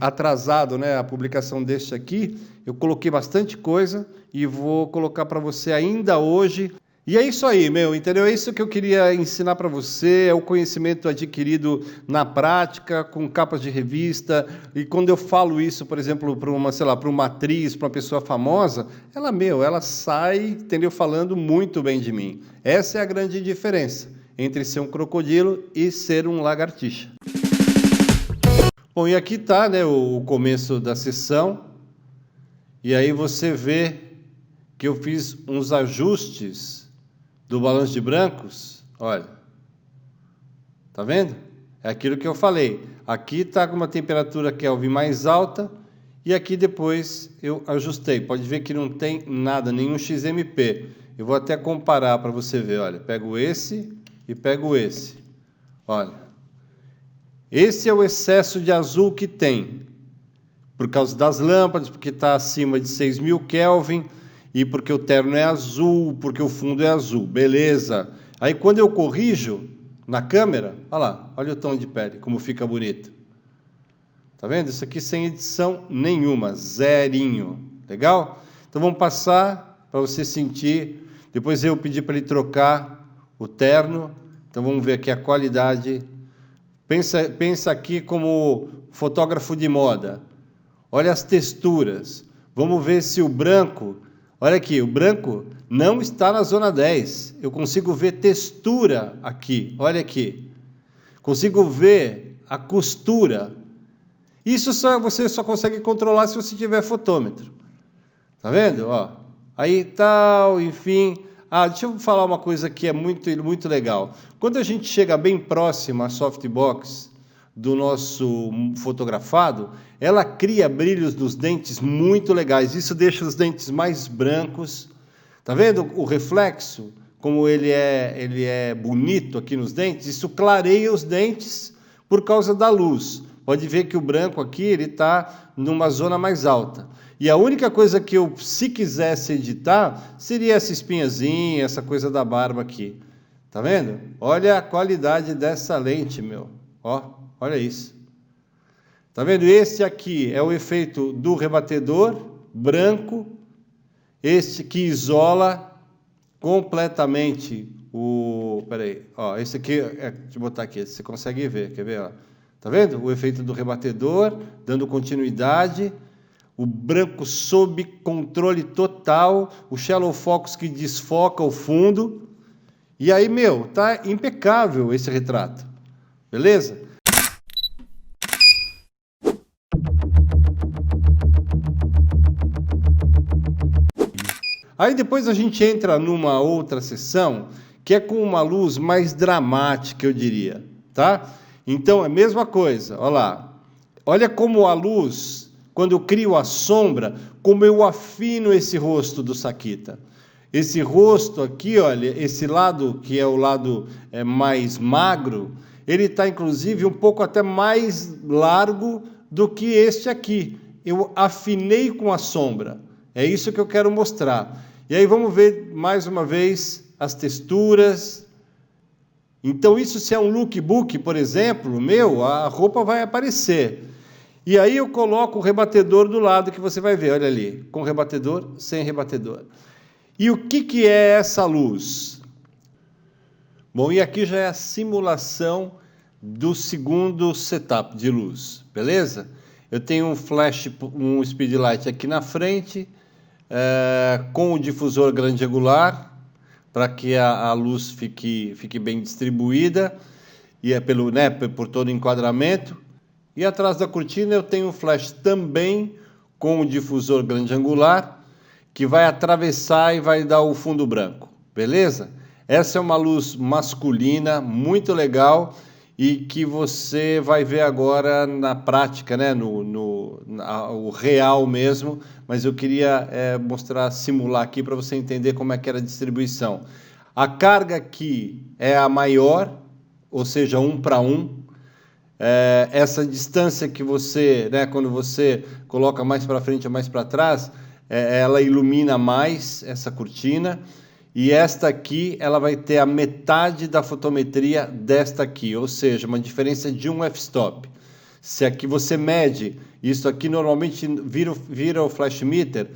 atrasado, né, a publicação deste aqui, eu coloquei bastante coisa e vou colocar para você ainda hoje. E é isso aí, meu, entendeu? É isso que eu queria ensinar para você, é o conhecimento adquirido na prática, com capas de revista, e quando eu falo isso, por exemplo, para uma, sei lá, para uma atriz, para uma pessoa famosa, ela sai, entendeu, falando muito bem de mim. Essa é a grande diferença entre ser um crocodilo e ser um lagartixa. Bom, e aqui está, né, o começo da sessão, e aí você vê que eu fiz uns ajustes do balanço de brancos, olha, tá vendo? É aquilo que eu falei, aqui está com uma temperatura Kelvin mais alta, e aqui depois eu ajustei, pode ver que não tem nada, nenhum XMP, eu vou até comparar para você ver, olha, pego esse e pego esse, olha, esse é o excesso de azul que tem, por causa das lâmpadas, porque está acima de 6.000 Kelvin, e porque o terno é azul, porque o fundo é azul, beleza. Aí quando eu corrijo na câmera, olha lá, olha o tom de pele, como fica bonito. Tá vendo? Isso aqui sem edição nenhuma, zerinho. Legal? Então vamos passar para você sentir. Depois eu pedi para ele trocar o terno. Então vamos ver aqui a qualidade. Pensa aqui como fotógrafo de moda. Olha as texturas. Vamos ver se o branco... Olha aqui, o branco não está na zona 10. Eu consigo ver textura aqui. Olha aqui. Consigo ver a costura. Isso você só consegue controlar se você tiver fotômetro. Tá vendo? Ó, aí tal, enfim. Deixa eu falar uma coisa que é muito, muito legal. Quando a gente chega bem próximo à softbox do nosso fotografado, ela cria brilhos nos dentes muito legais. Isso deixa os dentes mais brancos. Tá vendo o reflexo? Como ele é bonito aqui nos dentes. Isso clareia os dentes por causa da luz. Pode ver que o branco aqui ele está numa zona mais alta. E a única coisa que eu, se quisesse editar, seria essa espinhazinha, essa coisa da barba aqui. Tá vendo? Olha a qualidade dessa lente, meu. Ó. Olha isso. Tá vendo? Este aqui é o efeito do rebatedor branco. Este que isola completamente o... Peraí. Ó, esse aqui, deixa eu botar aqui, você consegue ver. Quer ver? Ó? Tá vendo? O efeito do rebatedor, dando continuidade. O branco sob controle total. O shallow focus que desfoca o fundo. E aí, meu, tá impecável esse retrato. Beleza? Aí depois a gente entra numa outra sessão, que é com uma luz mais dramática, eu diria, tá? Então, é a mesma coisa, olha lá. Olha como a luz, quando eu crio a sombra, como eu afino esse rosto do Sakita. Esse rosto aqui, olha, esse lado, que é o lado mais magro, ele está, inclusive, um pouco até mais largo do que este aqui. Eu afinei com a sombra. É isso que eu quero mostrar. E aí vamos ver mais uma vez as texturas. Então isso, se é um lookbook, por exemplo, a roupa vai aparecer. E aí eu coloco o rebatedor do lado que você vai ver, olha ali, com rebatedor, sem rebatedor. E o que é essa luz? Bom, e aqui já é a simulação do segundo setup de luz, beleza? Eu tenho um flash, um speedlight aqui na frente, com o difusor grande angular, para que a luz fique bem distribuída, e por todo o enquadramento. E atrás da cortina eu tenho um flash também com o difusor grande angular, que vai atravessar e vai dar o fundo branco, beleza? Essa é uma luz masculina, muito legal, e que você vai ver agora na prática, né? O real mesmo, mas eu queria mostrar, simular aqui para você entender como é que era a distribuição. A carga aqui é a maior, ou seja, 1 para 1. Essa distância que você, né, quando você coloca mais para frente ou mais para trás, ela ilumina mais essa cortina. E esta aqui, ela vai ter a metade da fotometria desta aqui, ou seja, uma diferença de 1 f-stop. Se aqui você mede, isso aqui normalmente vira o flash meter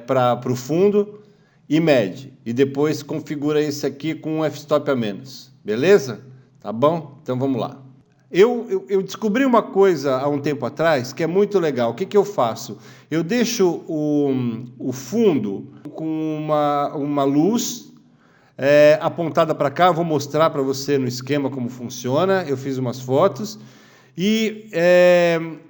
para o fundo e mede. E depois configura esse aqui com 1 f-stop a menos, beleza? Tá bom? Então vamos lá. Eu descobri uma coisa há um tempo atrás que é muito legal. O que eu faço? Eu deixo o fundo com uma luz apontada para cá. Eu vou mostrar para você no esquema como funciona. Eu fiz umas fotos. E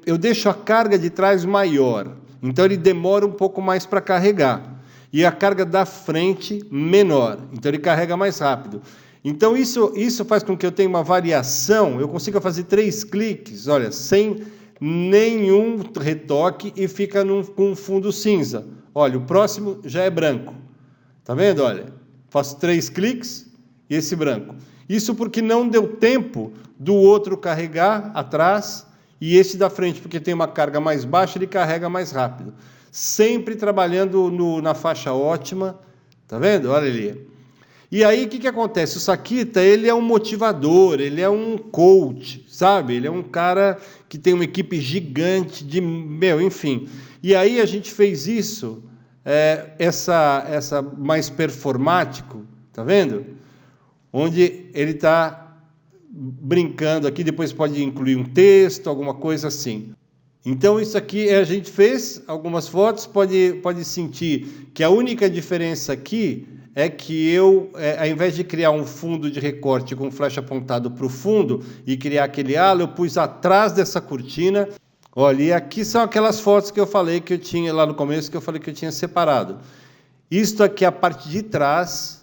eu deixo a carga de trás maior. Então ele demora um pouco mais para carregar. E a carga da frente menor. Então ele carrega mais rápido. Então isso faz com que eu tenha uma variação, eu consiga fazer 3 cliques, olha, sem nenhum retoque e fica com um fundo cinza. Olha, o próximo já é branco. Tá vendo? Olha, faço 3 cliques e esse branco. Isso porque não deu tempo do outro carregar atrás e esse da frente, porque tem uma carga mais baixa, ele carrega mais rápido. Sempre trabalhando na faixa ótima. Tá vendo? Olha ali. E aí, o que acontece? O Sakita, ele é um motivador, ele é um coach, sabe? Ele é um cara que tem uma equipe gigante enfim. E aí a gente fez isso, essa mais performático, tá vendo? Onde ele está brincando aqui, depois pode incluir um texto, alguma coisa assim. Então isso aqui a gente fez algumas fotos, pode sentir que a única diferença aqui é que eu, ao invés de criar um fundo de recorte com flash apontado para o fundo e criar aquele halo, eu pus atrás dessa cortina. Olha, e aqui são aquelas fotos que eu falei que eu tinha lá no começo, que eu falei que eu tinha separado. Isto aqui é a parte de trás,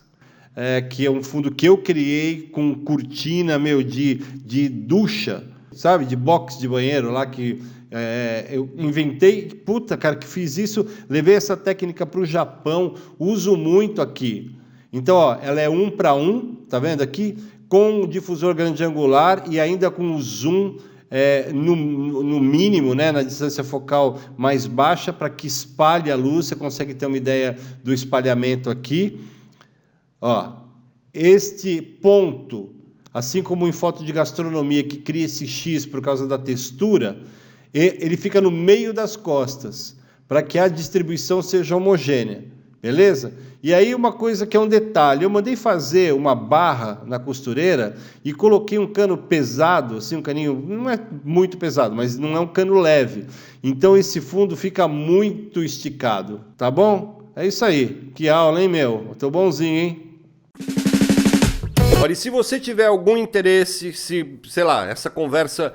que é um fundo que eu criei com cortina, de ducha, sabe? De box de banheiro lá que... eu inventei, cara, que fiz isso, levei essa técnica para o Japão, uso muito aqui. Então, ó, ela é 1 para 1, tá vendo aqui? Com o difusor grande angular e ainda com o zoom no mínimo, né, na distância focal mais baixa, para que espalhe a luz. Você consegue ter uma ideia do espalhamento aqui. Ó, este ponto, assim como em foto de gastronomia, que cria esse X por causa da textura, ele fica no meio das costas, para que a distribuição seja homogênea, beleza? E aí uma coisa que é um detalhe, eu mandei fazer uma barra na costureira e coloquei um cano pesado, assim, um caninho, não é muito pesado, mas não é um cano leve. Então esse fundo fica muito esticado, tá bom? É isso aí, que aula, hein, meu? Eu tô bonzinho, hein? Olha, e se você tiver algum interesse, se, sei lá, essa conversa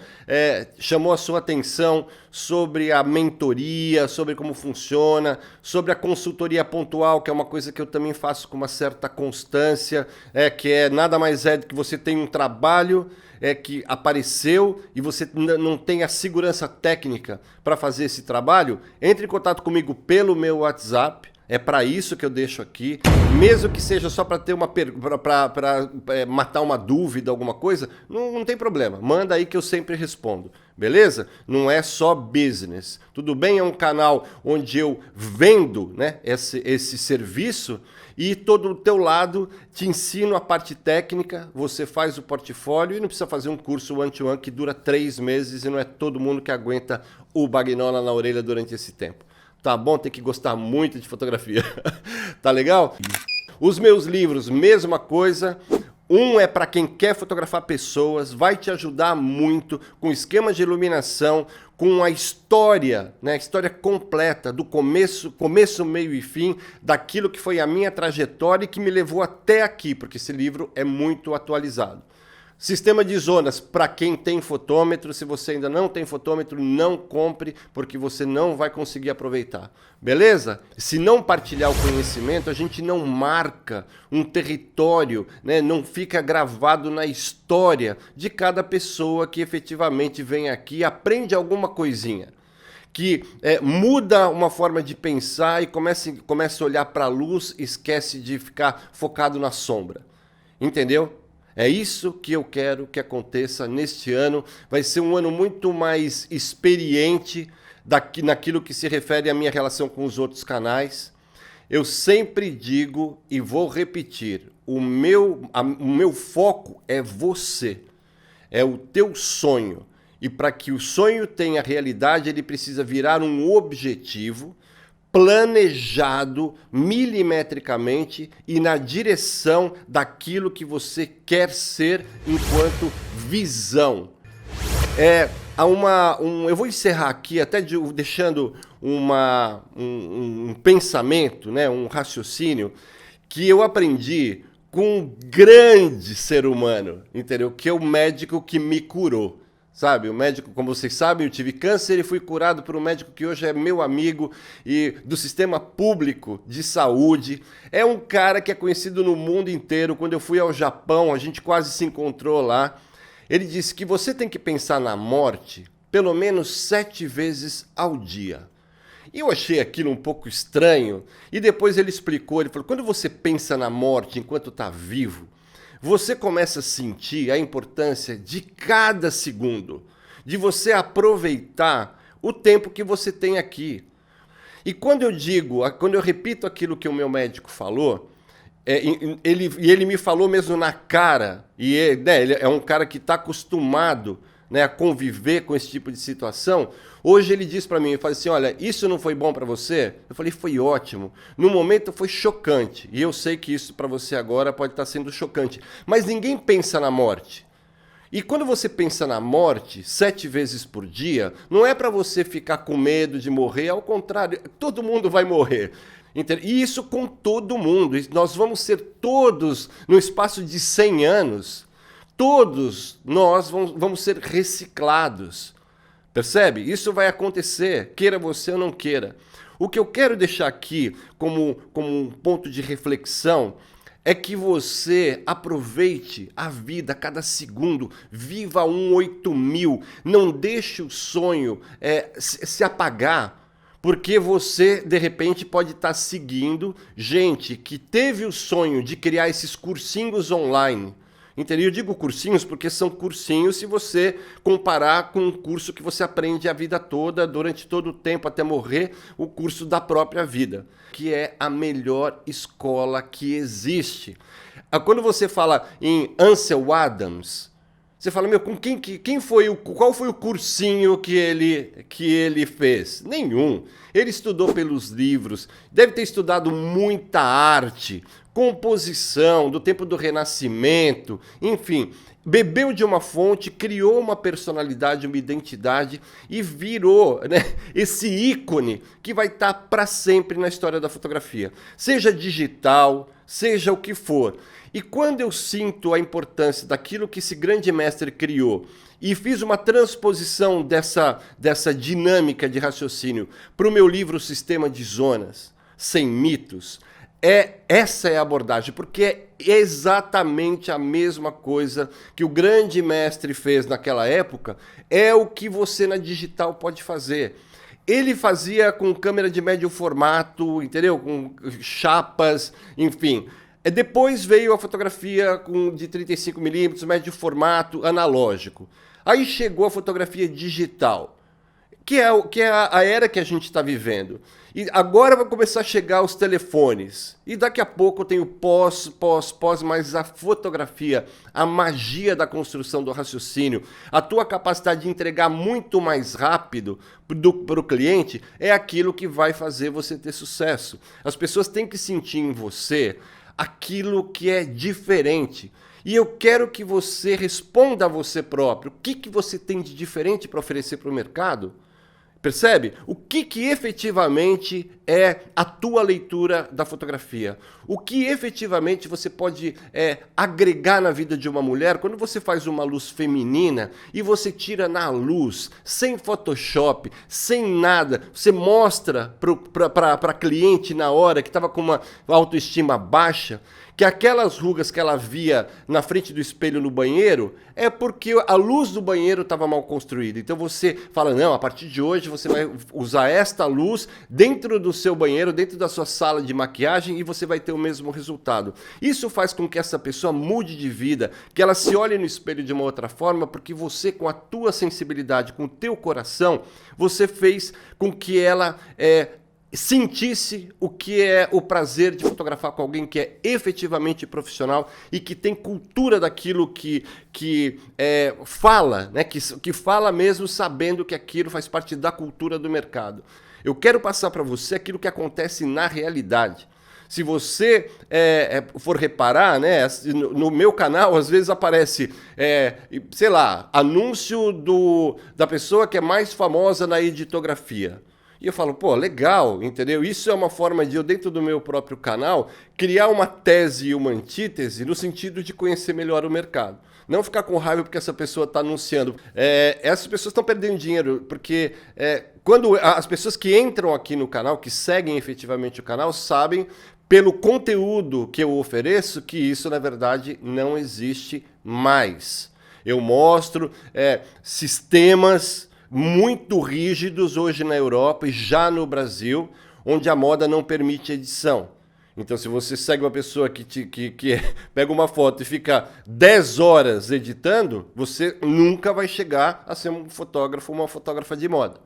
chamou a sua atenção sobre a mentoria, sobre como funciona, sobre a consultoria pontual, que é uma coisa que eu também faço com uma certa constância, que nada mais é do que você tem um trabalho que apareceu e você não tem a segurança técnica para fazer esse trabalho, entre em contato comigo pelo meu WhatsApp. É para isso que eu deixo aqui, mesmo que seja só para ter para matar uma dúvida, alguma coisa, não tem problema. Manda aí que eu sempre respondo, beleza? Não é só business. Tudo bem? É um canal onde eu vendo, né, esse serviço e todo do teu lado te ensino a parte técnica, você faz o portfólio e não precisa fazer um curso one-to-one que dura 3 meses e não é todo mundo que aguenta o bagnola na orelha durante esse tempo. Tá bom? Tem que gostar muito de fotografia. Tá legal? Os meus livros, mesma coisa. Um é para quem quer fotografar pessoas, vai te ajudar muito com esquema de iluminação, com a história, né? A história completa do começo, meio e fim, daquilo que foi a minha trajetória e que me levou até aqui, porque esse livro é muito atualizado. Sistema de zonas, para quem tem fotômetro, se você ainda não tem fotômetro, não compre, porque você não vai conseguir aproveitar. Beleza? Se não partilhar o conhecimento, a gente não marca um território, né? Não fica gravado na história de cada pessoa que efetivamente vem aqui e aprende alguma coisinha. Que muda uma forma de pensar e começa a olhar para a luz, esquece de ficar focado na sombra. Entendeu? É isso que eu quero que aconteça neste ano. Vai ser um ano muito mais experiente naquilo que se refere à minha relação com os outros canais. Eu sempre digo e vou repetir, o meu foco é você, é o teu sonho. E para que o sonho tenha realidade, ele precisa virar um objetivo planejado milimetricamente e na direção daquilo que você quer ser enquanto visão. Eu vou encerrar aqui até deixando um pensamento, né, um raciocínio que eu aprendi com um grande ser humano, entendeu? Que é o médico que me curou. Sabe, o médico, como vocês sabem, eu tive câncer e fui curado por um médico que hoje é meu amigo e do sistema público de saúde. É um cara que é conhecido no mundo inteiro. Quando eu fui ao Japão, a gente quase se encontrou lá. Ele disse que você tem que pensar na morte pelo menos 7 vezes ao dia. E eu achei aquilo um pouco estranho. E depois ele explicou, ele falou, quando você pensa na morte enquanto está vivo, você começa a sentir a importância de cada segundo, de você aproveitar o tempo que você tem aqui. E quando eu repito aquilo que o meu médico falou, ele me falou mesmo na cara, e ele é um cara que está acostumado, né, a conviver com esse tipo de situação. Hoje ele diz para mim, ele fala assim, olha, isso não foi bom para você? Eu falei, foi ótimo. No momento foi chocante, e eu sei que isso para você agora pode estar sendo chocante, mas ninguém pensa na morte. E quando você pensa na morte 7 vezes por dia, não é para você ficar com medo de morrer, ao contrário, todo mundo vai morrer. E isso com todo mundo. Nós vamos ser todos, no espaço de 100 anos, todos nós vamos ser reciclados. Percebe? Isso vai acontecer, queira você ou não queira. O que eu quero deixar aqui como um ponto de reflexão é que você aproveite a vida, cada segundo, viva 18000, não deixe o sonho se apagar, porque você, de repente, pode estar seguindo gente que teve o sonho de criar esses cursinhos online. Entendeu? Eu digo cursinhos porque são cursinhos se você comparar com um curso que você aprende a vida toda, durante todo o tempo até morrer, o curso da própria vida, que é a melhor escola que existe. Quando você fala em Ansel Adams, você fala, meu, qual foi o cursinho que ele fez? Nenhum. Ele estudou pelos livros, deve ter estudado muita arte, composição, do tempo do Renascimento, enfim, bebeu de uma fonte, criou uma personalidade, uma identidade e virou, né, esse ícone que vai estar para sempre na história da fotografia, seja digital, seja o que for. E quando eu sinto a importância daquilo que esse grande mestre criou e fiz uma transposição dessa dinâmica de raciocínio para o meu livro Sistema de Zonas, Sem Mitos, essa é a abordagem, porque é exatamente a mesma coisa que o grande mestre fez naquela época, é o que você na digital pode fazer. Ele fazia com câmera de médio formato, entendeu? Com chapas, enfim. Depois veio a fotografia de 35mm, médio formato, analógico. Aí chegou a fotografia digital, que é a era que a gente está vivendo. E agora vai começar a chegar os telefones. E daqui a pouco tem o pós, mas a fotografia, a magia da construção do raciocínio, a tua capacidade de entregar muito mais rápido para o cliente é aquilo que vai fazer você ter sucesso. As pessoas têm que sentir em você aquilo que é diferente. E eu quero que você responda a você próprio. O que você tem de diferente para oferecer para o mercado? Percebe? O que efetivamente é a tua leitura da fotografia? O que efetivamente você pode agregar na vida de uma mulher quando você faz uma luz feminina e você tira na luz, sem Photoshop, sem nada, você mostra para a cliente na hora que estava com uma autoestima baixa, que aquelas rugas que ela via na frente do espelho no banheiro é porque a luz do banheiro estava mal construída. Então você fala, não, a partir de hoje você vai usar esta luz dentro do seu banheiro, dentro da sua sala de maquiagem e você vai ter o mesmo resultado. Isso faz com que essa pessoa mude de vida, que ela se olhe no espelho de uma outra forma, porque você, com a tua sensibilidade, com o teu coração, você fez com que ela sentisse o que é o prazer de fotografar com alguém que é efetivamente profissional e que tem cultura daquilo que fala, né? que fala mesmo sabendo que aquilo faz parte da cultura do mercado. Eu quero passar para você aquilo que acontece na realidade. Se você for reparar, né, no meu canal, às vezes aparece, sei lá, anúncio da pessoa que é mais famosa na editografia. E eu falo, pô, legal, entendeu? Isso é uma forma de eu, dentro do meu próprio canal, criar uma tese e uma antítese no sentido de conhecer melhor o mercado. Não ficar com raiva porque essa pessoa está anunciando. Essas pessoas estão perdendo dinheiro, porque quando as pessoas que entram aqui no canal, que seguem efetivamente o canal, sabem, pelo conteúdo que eu ofereço, que isso, na verdade, não existe mais. Eu mostro sistemas muito rígidos hoje na Europa e já no Brasil, onde a moda não permite edição. Então, se você segue uma pessoa que pega uma foto e fica 10 horas editando, você nunca vai chegar a ser um fotógrafo ou uma fotógrafa de moda.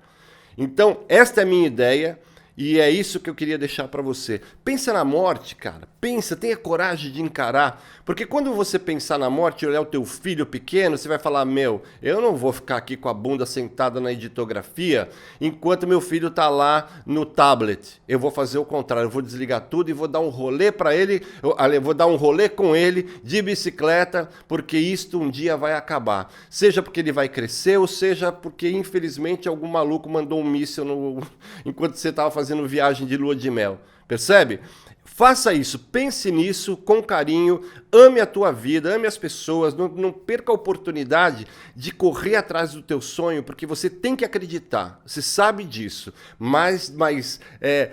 Então, esta é a minha ideia e é isso que eu queria deixar para você. Pensa na morte, cara. Pensa, tenha coragem de encarar. Porque quando você pensar na morte e olhar o teu filho pequeno, você vai falar, meu, eu não vou ficar aqui com a bunda sentada na editografia enquanto meu filho está lá no tablet. Eu vou fazer o contrário, eu vou desligar tudo e vou dar um rolê para ele, eu vou dar um rolê com ele de bicicleta, porque isto um dia vai acabar. Seja porque ele vai crescer, ou seja porque, infelizmente, algum maluco mandou um míssil enquanto você estava fazendo viagem de lua de mel. Percebe? Faça isso, pense nisso com carinho, ame a tua vida, ame as pessoas, não perca a oportunidade de correr atrás do teu sonho, porque você tem que acreditar, você sabe disso, mas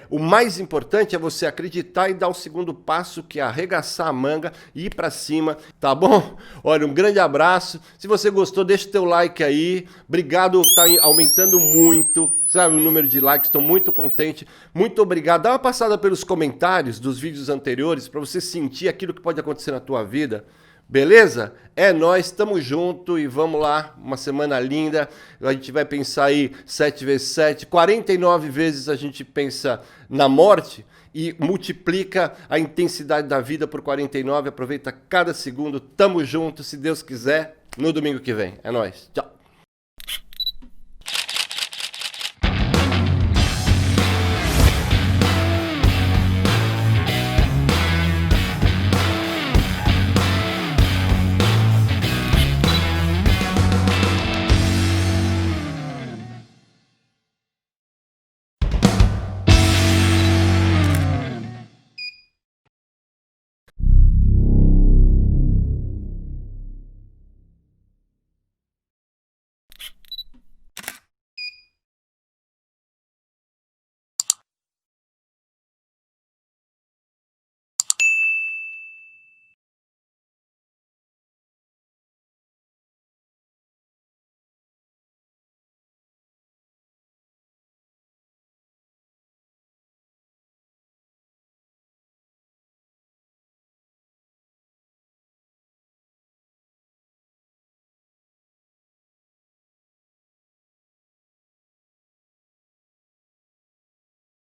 o mais importante é você acreditar e dar o segundo passo, que é arregaçar a manga e ir para cima, tá bom? Olha, um grande abraço, se você gostou, deixa o teu like aí, obrigado, tá aumentando muito, sabe, o número de likes, estou muito contente, muito obrigado. Dá uma passada pelos comentários dos vídeos anteriores para você sentir aquilo que pode acontecer na tua vida, beleza? É nóis, tamo junto e vamos lá, uma semana linda, a gente vai pensar aí 7 vezes 7, 49 vezes a gente pensa na morte e multiplica a intensidade da vida por 49, aproveita cada segundo, tamo junto, se Deus quiser, no domingo que vem. É nóis, tchau.